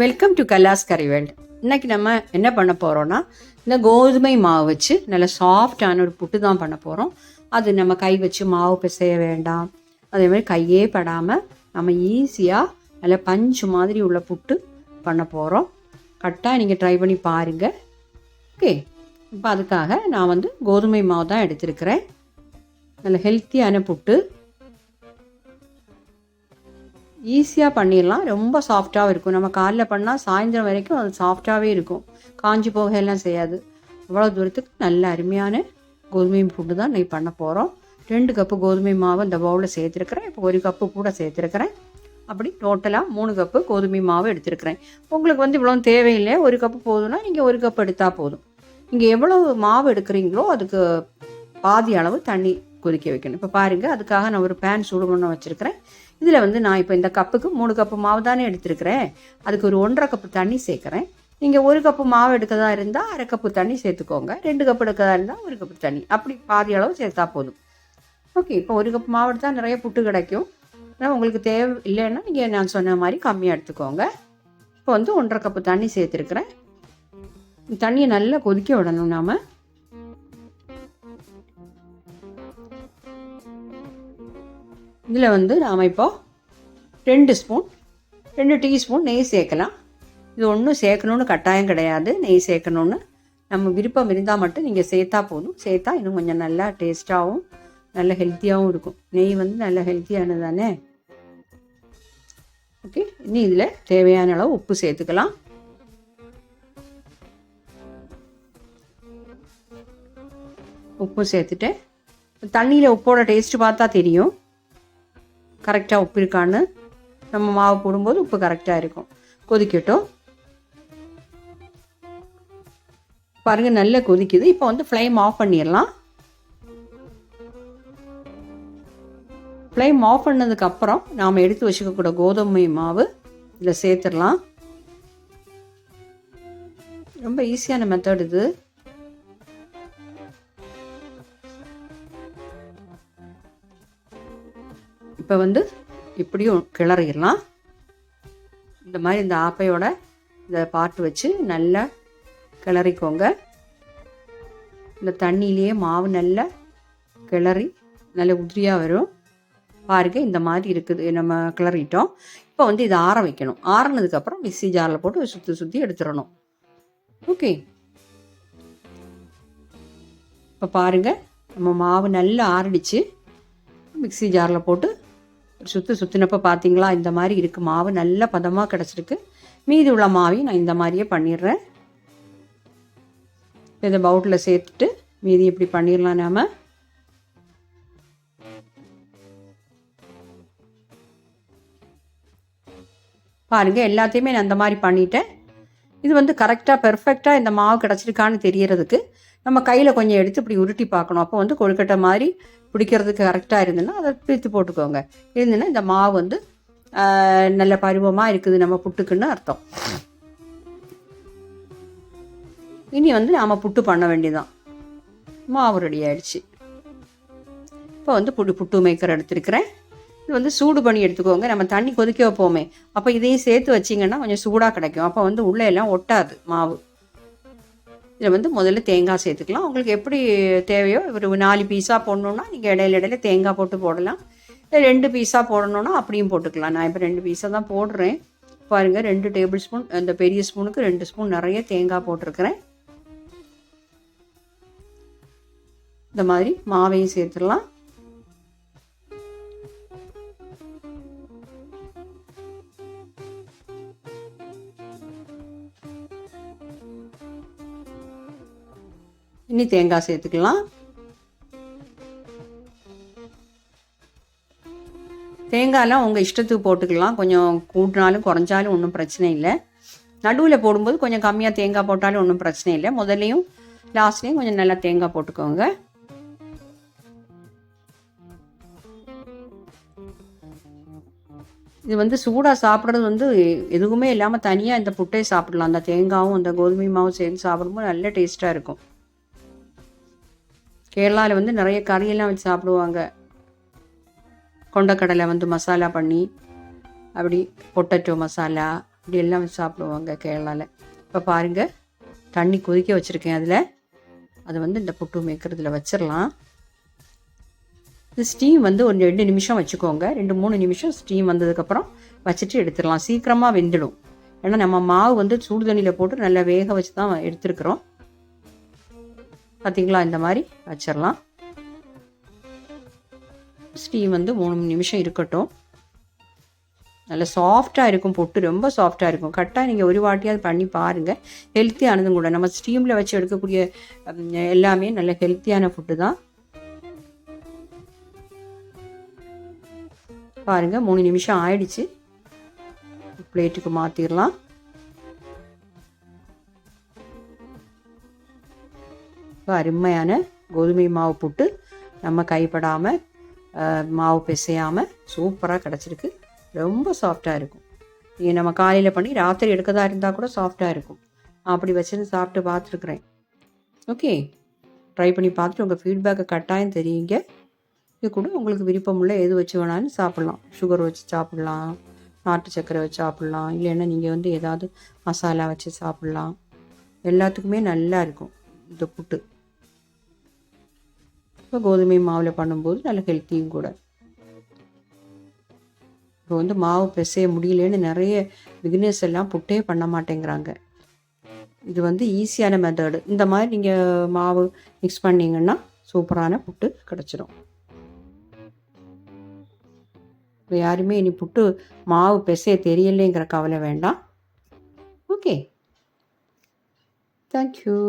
Welcome to கல்லாஸ் curry world. இன்றைக்கி நம்ம என்ன பண்ண போகிறோன்னா, இந்த கோதுமை மாவு வச்சு நல்ல சாஃப்டான ஒரு புட்டு தான் பண்ண போகிறோம். அது நம்ம கை வச்சு மாவு பிசைய வேண்டாம். அதேமாதிரி கையே படாமல் நம்ம ஈஸியாக நல்ல பஞ்சு மாதிரி உள்ள புட்டு பண்ண போகிறோம். கரெக்டாக நீங்கள் ட்ரை பண்ணி பாருங்கள். ஓகே, இப்போ அதுக்காக நான் கோதுமை மாவு தான் எடுத்துருக்கிறேன். நல்ல ஹெல்த்தியான புட்டு, ஈஸியாக பண்ணிடலாம். ரொம்ப சாஃப்டாகவும் இருக்கும். நம்ம காலைல பண்ணால் சாயந்தரம் வரைக்கும் அது சாஃப்டாகவே இருக்கும். காஞ்சி போகையெல்லாம் செய்யாது. அவ்வளோ தூரத்துக்கு நல்ல அருமையான கோதுமை புட்டு தான் நீ பண்ண போகிறோம். 2 கப்பு கோதுமை மாவு இந்த பவுலில் சேர்த்துருக்குறேன். இப்போ 1 கப்பு கூட சேர்த்துருக்குறேன். அப்படி டோட்டலாக 3 கப்பு கோதுமை மாவு எடுத்துருக்குறேன். உங்களுக்கு இவ்வளோ தேவையில்லை. 1 கப்பு போதும்னா நீங்கள் 1 கப் எடுத்தால் போதும். நீங்கள் எவ்வளோ மாவு எடுக்கிறீங்களோ அதுக்கு பாதி அளவு தண்ணி கொதிக்க வைக்கணும். இப்போ பாருங்கள், அதுக்காக நான் ஒரு பேன் சூடு பண்ண வச்சுருக்கிறேன். இதில் நான் இப்போ இந்த கப்புக்கு 3 கப்பு மாவு தானே எடுத்துருக்கிறேன். அதுக்கு ஒரு 1.5 கப்பு தண்ணி சேர்க்குறேன். நீங்கள் 1 கப்பு மாவு எடுக்கதா இருந்தால் 1/2 கப்பு தண்ணி சேர்த்துக்கோங்க. 2 கப்பு எடுக்கதா இருந்தால் 1 கப்பு தண்ணி, அப்படி பாதி அளவு சேர்த்தா போதும். ஓகே, இப்போ 1 கப்பு மாவு எடுத்தால் நிறைய புட்டு கிடைக்கும். ஆனால் உங்களுக்கு தேவை இல்லைன்னா நீங்கள் நான் சொன்ன மாதிரி கம்மியாக எடுத்துக்கோங்க. இப்போ 1.5 கப்பு தண்ணி சேர்த்துருக்குறேன். தண்ணியை நல்லா கொதிக்க விடணும். நாம் இதில் நாம் இப்போ 2 டீஸ்பூன் நெய் சேர்க்கலாம். இது ஒன்றும் சேர்க்கணுன்னு கட்டாயம் கிடையாது. நெய் சேர்க்கணுன்னு நம்ம விருப்பம் இருந்தால் மட்டும் நீங்கள் சேர்த்தா போதும். சேர்த்தா இன்னும் கொஞ்சம் நல்லா டேஸ்ட்டாகவும் நல்ல ஹெல்த்தியாகவும் இருக்கும். நெய் நல்ல ஹெல்த்தியானது தானே. ஓகே, இனி இதில் தேவையான அளவு உப்பு சேர்த்துக்கலாம். உப்பு சேர்த்துட்டு தண்ணியில் உப்போட டேஸ்ட்டு பார்த்தா தெரியும் கரெக்டாக உப்பு இருக்கான்னு. நம்ம மாவு போடும்போது உப்பு கரெக்டாக இருக்கும். கொதிக்கட்டும். பாருங்கள், நல்லா கொதிக்குது. இப்போ ஃப்ளேம் ஆஃப் பண்ணிடலாம். ஃப்ளேம் ஆஃப் பண்ணதுக்கப்புறம் நாம் எடுத்து வச்சுக்கக்கூட கோதுமை மாவு இதில் சேர்த்துடலாம். ரொம்ப ஈஸியான மெத்தட் இது. இப்போ இப்படியும் கிளறிடலாம். இந்த மாதிரி இந்த ஆப்பையோட இந்த பாட்டு வச்சு நல்லா கிளறிக்கோங்க. இந்த தண்ணியிலேயே மாவு நல்லா கிளறி நல்ல உதிரியாக வரும். பாருங்க, இந்த மாதிரி இருக்குது. நம்ம கிளறிட்டோம். இப்போ இதை ஆற வைக்கணும். ஆறினதுக்கப்புறம் மிக்ஸி ஜாரில் போட்டு சுற்றி எடுத்துடணும். ஓகே, இப்போ பாருங்கள், நம்ம மாவு நல்லா ஆறிடுச்சு. மிக்ஸி ஜாரில் போட்டு சுற்றினப்போ பார்த்தீங்களா, இந்த மாதிரி இருக்குது. மாவு நல்ல பதமாக கிடச்சிருக்கு. மீதி உள்ள மாவையும் நான் இந்த மாதிரியே பண்ணிடுறேன். இதை பவுட்டில் சேர்த்துட்டு மீதி இப்படி பண்ணிடலாம். நாம் பாருங்கள், எல்லாத்தையுமே நான் அந்த மாதிரி பண்ணிட்டேன். இது கரெக்டாக பெர்ஃபெக்டாக இந்த மாவு கிடச்சிருக்கான்னு தெரியறதுக்கு நம்ம கையில் கொஞ்சம் எடுத்து இப்படி உருட்டி பார்க்கணும். அப்போ கொழுக்கட்டை மாதிரி பிடிக்கிறதுக்கு கரெக்டாக இருந்துன்னா அதை பிரித்து போட்டுக்கோங்க. இருந்துன்னா இந்த மாவு நல்ல பருவமாக இருக்குது நம்ம புட்டுக்குன்னு அர்த்தம். இனி நாம் புட்டு பண்ண வேண்டியதான். மாவு ரெடி ஆகிடுச்சு. இப்போ புட்டு மேக்கர் எடுத்துருக்கிறேன். இது சூடு பண்ணி எடுத்துக்கோங்க. நம்ம தண்ணி கொதிக்க வைப்போமே, அப்போ இதையும் சேர்த்து வச்சிங்கன்னா கொஞ்சம் சூடாக கிடைக்கும். அப்போ உள்ளே எல்லாம் ஒட்டாது மாவு. இதில் முதல்ல தேங்காய் சேர்த்துக்கலாம். உங்களுக்கு எப்படி தேவையோ, ஒரு 4 பீஸாக போடணுன்னா நீங்கள் இடையில தேங்காய் போட்டு போடலாம். 2 பீஸாக போடணுன்னா அப்படியும் போட்டுக்கலாம். நான் இப்போ 2 பீஸாக தான் போடுறேன். பாருங்கள், 2 டேபிள் ஸ்பூன், அந்த பெரிய ஸ்பூனுக்கு 2 ஸ்பூன் நிறைய தேங்காய் போட்டிருக்கிறேன். இந்த மாதிரி மாவையும் சேர்த்துடலாம். இனி தேங்காய் சேர்த்துக்கலாம். தேங்காயெலாம் உங்கள் இஷ்டத்துக்கு போட்டுக்கலாம். கொஞ்சம் கூட்டினாலும் குறைஞ்சாலும் ஒன்றும் பிரச்சனை இல்லை. நடுவில் போடும்போது கொஞ்சம் கம்மியாக தேங்காய் போட்டாலும் ஒன்றும் பிரச்சனை இல்லை. முதல்லையும் லாஸ்ட்லேயும் கொஞ்சம் நல்லா தேங்காய் போட்டுக்கோங்க. இது சூடாக சாப்பிட்றது எதுவுமே இல்லாமல் தனியாக இந்த புட்டை சாப்பிடலாம். அந்த தேங்காயும் அந்த கோதுமை மாவும் சேர்ந்து சாப்பிடும்போது நல்ல டேஸ்ட்டாக இருக்கும். கேரளாவில் நிறைய கறியெல்லாம் வச்சு சாப்பிடுவாங்க. கொண்டக்கடலை மசாலா பண்ணி, அப்படி பொட்டேட்டோ மசாலா, இப்படி எல்லாம் வச்சு சாப்பிடுவாங்க கேரளாவில். இப்போ பாருங்கள், தண்ணி கொதிக்க வச்சுருக்கேன். அதில் அதை வந்து இந்த புட்டு மேய்க்கிறதுல வச்சிடலாம். இந்த ஸ்டீம் வந்து ஒரு 2 நிமிஷம் வச்சுக்கோங்க. 2-3 நிமிஷம் ஸ்டீம் வந்ததுக்கப்புறம் வச்சுட்டு எடுத்துடலாம். சீக்கிரமாக வெந்துடும். ஏன்னா நம்ம மாவு வந்து சுடு தண்ணியில் போட்டு நல்லா வேக வச்சு தான் எடுத்துருக்குறோம். பார்த்திங்களா, இந்த மாதிரி வச்சிடலாம். ஸ்டீம் வந்து 3 நிமிஷம் இருக்கட்டும். நல்ல சாஃப்டாக இருக்கும் புட்டு, ரொம்ப சாஃப்டாக இருக்கும். கரெக்டாக நீங்கள் ஒரு வாட்டியாவது பண்ணி பாருங்கள். ஹெல்த்தியானதும் கூட. நம்ம ஸ்டீமில் வச்சு எடுக்கக்கூடிய எல்லாமே நல்ல ஹெல்த்தியான ஃபுட்டு தான். பாருங்கள், 3 நிமிஷம் ஆயிடுச்சு. பிளேட்டுக்கு மாற்றிடலாம். இப்போ அருமையான கோதுமை மாவு புட்டு நம்ம கைப்படாமல் மாவு பிசையாமல் சூப்பராக கிடச்சிருக்கு. ரொம்ப சாஃப்டாக இருக்கும். நீங்கள் நம்ம காலையில் பண்ணி ராத்திரி எடுக்கதா இருந்தால் கூட சாஃப்டாக இருக்கும். அப்படி வச்சுருந்து சாப்பிட்டு பார்த்துருக்குறேன். ஓகே, ட்ரை பண்ணி பார்த்துட்டு உங்கள் ஃபீட்பேக்கை கட்டாயம் தெரியுங்க. இது கூட உங்களுக்கு விருப்பமுள்ள எது வச்சு வேணாலும் சாப்பிட்லாம். சுகர் வச்சு சாப்பிட்லாம், நாட்டு சர்க்கரை வச்சு சாப்பிட்லாம், இல்லைன்னா நீங்கள் வந்து ஏதாவது மசாலா வச்சு சாப்பிட்லாம். எல்லாத்துக்குமே நல்லா இருக்கும் இந்த புட்டு. இப்போ கோதுமை மாவில் பண்ணும்போது நல்ல ஹெல்த்தியும் கூட. இப்போ வந்து மாவு பிசைய முடியலன்னு நிறைய பிகினர்ஸ் எல்லாம் புட்டே பண்ண மாட்டேங்கிறாங்க. இது வந்து ஈஸியான மெத்தடு. இந்த மாதிரி நீங்கள் மாவு மிக்ஸ் பண்ணிங்கன்னா சூப்பரான புட்டு கிடச்சிடும். இப்போ யாருமே இனி புட்டு மாவு பிசைய தெரியலைங்கிற கவலை வேண்டாம். Okay, thank you.